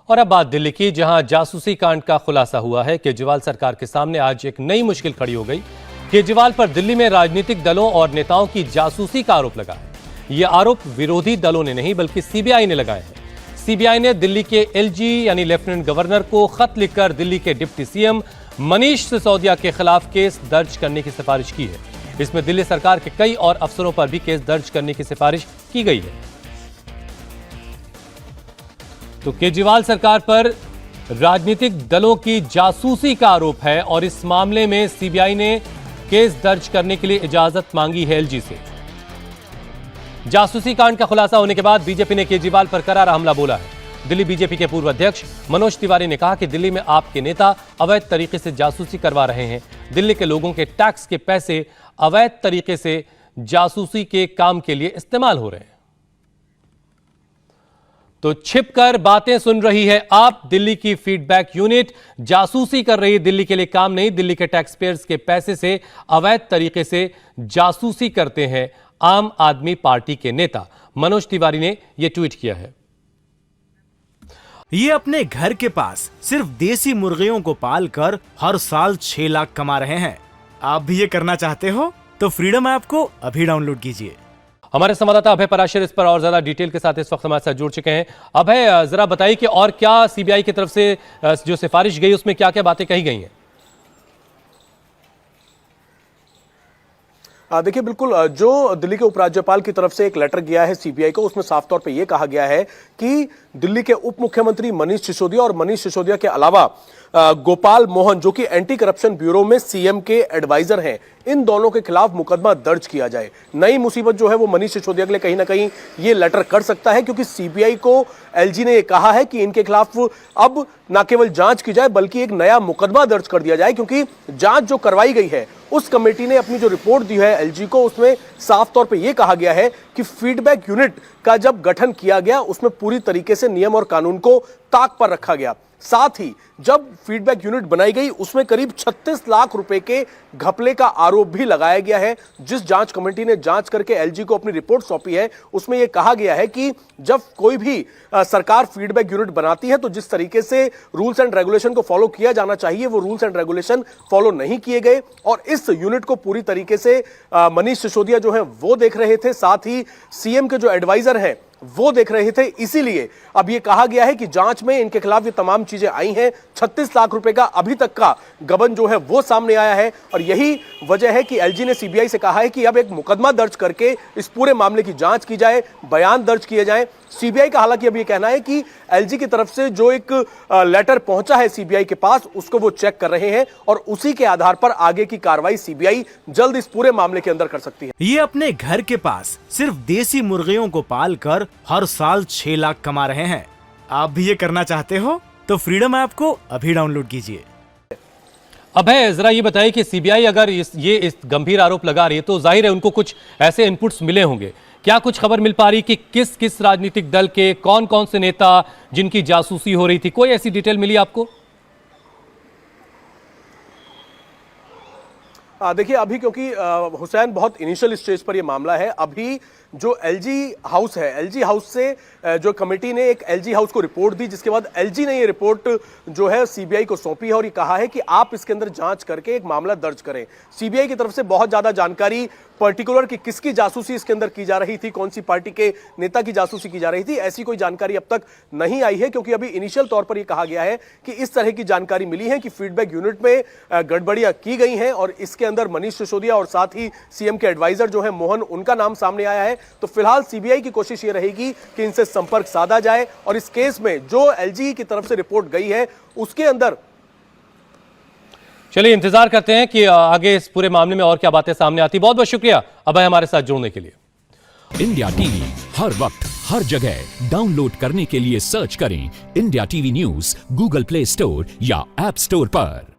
और अब बात दिल्ली की, जहां जासूसी कांड का खुलासा हुआ है। केजरीवाल सरकार के सामने आज एक नई मुश्किल खड़ी हो गई। केजरीवाल पर दिल्ली में राजनीतिक दलों और नेताओं की जासूसी का आरोप लगा है। यह आरोप विरोधी दलों ने नहीं बल्कि सीबीआई ने लगाए हैं। सीबीआई ने दिल्ली के एलजी यानी लेफ्टिनेंट गवर्नर को खत लिखकर दिल्ली के डिप्टी सीएम मनीष सिसोदिया के खिलाफ केस दर्ज करने की सिफारिश की है। इसमें दिल्ली सरकार के कई और अफसरों पर भी केस दर्ज करने की सिफारिश की गई है। तो केजरीवाल सरकार पर राजनीतिक दलों की जासूसी का आरोप है और इस मामले में सीबीआई ने केस दर्ज करने के लिए इजाजत मांगी है एलजी से। जासूसी कांड का खुलासा होने के बाद बीजेपी ने केजरीवाल पर करारा हमला बोला है। दिल्ली बीजेपी के पूर्व अध्यक्ष मनोज तिवारी ने कहा कि दिल्ली में आपके नेता अवैध तरीके से जासूसी करवा रहे हैं। दिल्ली के लोगों के टैक्स के पैसे अवैध तरीके से जासूसी के काम के लिए इस्तेमाल हो रहे हैं। तो छिपकर बातें सुन रही है आप। दिल्ली की फीडबैक यूनिट जासूसी कर रही है, दिल्ली के लिए काम नहीं। दिल्ली के टैक्स पेयर्स के पैसे से अवैध तरीके से जासूसी करते हैं आम आदमी पार्टी के नेता। मनोज तिवारी ने यह ट्वीट किया है। ये अपने घर के पास सिर्फ देसी मुर्गियों को पालकर हर साल 6 लाख कमा रहे हैं। आप भी ये करना चाहते हो तो फ्रीडम ऐप को अभी डाउनलोड कीजिए। हमारे संवाददाता अभय पराशर इस पर और ज्यादा डिटेल के साथ इस वक्त हमारे साथ जुड़ चुके हैं। अभय, जरा बताइए कि और क्या सीबीआई की तरफ से जो सिफारिश गई उसमें क्या क्या बातें कही गई हैं? देखिए, बिल्कुल जो दिल्ली के उपराज्यपाल की तरफ से एक लेटर गया है सीबीआई को, उसमें साफ तौर पे ये कहा गया है कि दिल्ली के उप मुख्यमंत्री मनीष सिसोदिया और मनीष सिसोदिया के अलावा गोपाल मोहन, जो कि एंटी करप्शन ब्यूरो में सीएम के एडवाइजर हैं, इन दोनों के खिलाफ मुकदमा दर्ज किया जाए। नई मुसीबत जो है वो मनीष सिसोदिया के लिए कहीं ना कहीं ये लेटर कर सकता है, क्योंकि सीबीआई को एलजी ने ये कहा है कि इनके खिलाफ अब न केवल जांच की जाए बल्कि एक नया मुकदमा दर्ज कर दिया जाए, क्योंकि जांच जो करवाई गई है उस कमेटी ने अपनी जो रिपोर्ट दी है एलजी को, उसमें साफ तौर पे यह कहा गया है कि फीडबैक यूनिट का जब गठन किया गया उसमें पूरी तरीके से नियम और कानून को ताक पर रखा गया। साथ ही जब फीडबैक यूनिट बनाई गई उसमें करीब 36 लाख रुपए के घपले का आरोप भी लगाया गया है। जिस जांच कमेटी ने जांच करके एलजी को अपनी रिपोर्ट सौंपी है उसमें यह कहा गया है कि जब कोई भी सरकार फीडबैक यूनिट बनाती है तो जिस तरीके से रूल्स एंड रेगुलेशन को फॉलो किया जाना चाहिए वो रूल्स एंड रेगुलेशन फॉलो नहीं किए गए, और इस यूनिट को पूरी तरीके से मनीष सिसोदिया जो है वो देख रहे थे, साथ ही सीएम के जो एडवाइजर हैं वो देख रहे थे। इसीलिए अब यह कहा गया है कि जांच में इनके खिलाफ ये तमाम चीजें आई हैं। 36 लाख रुपए का अभी तक का गबन जो है वो सामने आया है, और यही वजह है कि एलजी ने सीबीआई से कहा है कि अब एक मुकदमा दर्ज करके इस पूरे मामले की जांच की जाए, बयान दर्ज किए जाएं। सीबीआई का हालांकि अब यह कहना है कि एलजी की तरफ से जो एक लेटर पहुंचा है सीबीआई के पास उसको वो चेक कर रहे हैं और उसी के आधार पर आगे की कार्रवाई सीबीआई जल्द इस पूरे मामले के अंदर कर सकती है। ये अपने घर के पास सिर्फ देसी मुर्गियों को पालकर हर साल 6 लाख कमा रहे हैं। आप भी ये करना चाहते हो तो फ्रीडम ऐप को अभी डाउनलोड कीजिए। अभय, जरा ये बताइए कि सीबीआई अगर इस गंभीर आरोप लगा रही है तो जाहिर है उनको कुछ ऐसे इनपुट्स मिले होंगे। क्या कुछ खबर मिल पा रही कि किस किस राजनीतिक दल के कौन कौन से नेता जिनकी जासूसी हो रही थी, कोई ऐसी डिटेल मिली आपको? देखिए, अभी क्योंकि हुसैन बहुत इनिशियल स्टेज पर यह मामला है, अभी जो एलजी हाउस है, एलजी हाउस से जो कमेटी ने एक एलजी हाउस को रिपोर्ट दी, जिसके बाद एलजी ने ये रिपोर्ट जो है सीबीआई को सौंपी है और ये कहा है कि आप इसके अंदर जांच करके एक मामला दर्ज करें। सीबीआई की तरफ से बहुत ज्यादा जानकारी पर्टिकुलर कि किसकी जासूसी इसके अंदर की जा रही थी, कौन सी पार्टी के नेता की जासूसी की जा रही थी, ऐसी कोई जानकारी अब तक नहीं आई है, क्योंकि अभी इनिशियल तौर पर यह कहा गया है कि इस तरह की जानकारी मिली है कि फीडबैक यूनिट में गड़बड़ियां की गई हैं और इसके अंदर मनीष सिसोदिया और साथ ही सीएम के एडवाइजर जो है मोहन, उनका नाम सामने आया है। तो फिलहाल सीबीआई की कोशिश ये रहेगी कि इनसे संपर्क साधा जाए और इस केस में जो एलजी की तरफ से रिपोर्ट गई है उसके अंदर। चलिए इंतजार करते हैं कि आगे इस पूरे मामले में और क्या बातें सामने आती। बहुत बहुत शुक्रिया अभय हमारे साथ जुड़ने के लिए। इंडिया टीवी हर वक्त हर जगह डाउनलोड करने के लिए सर्च करें India TV news Google play store या ऐप स्टोर पर।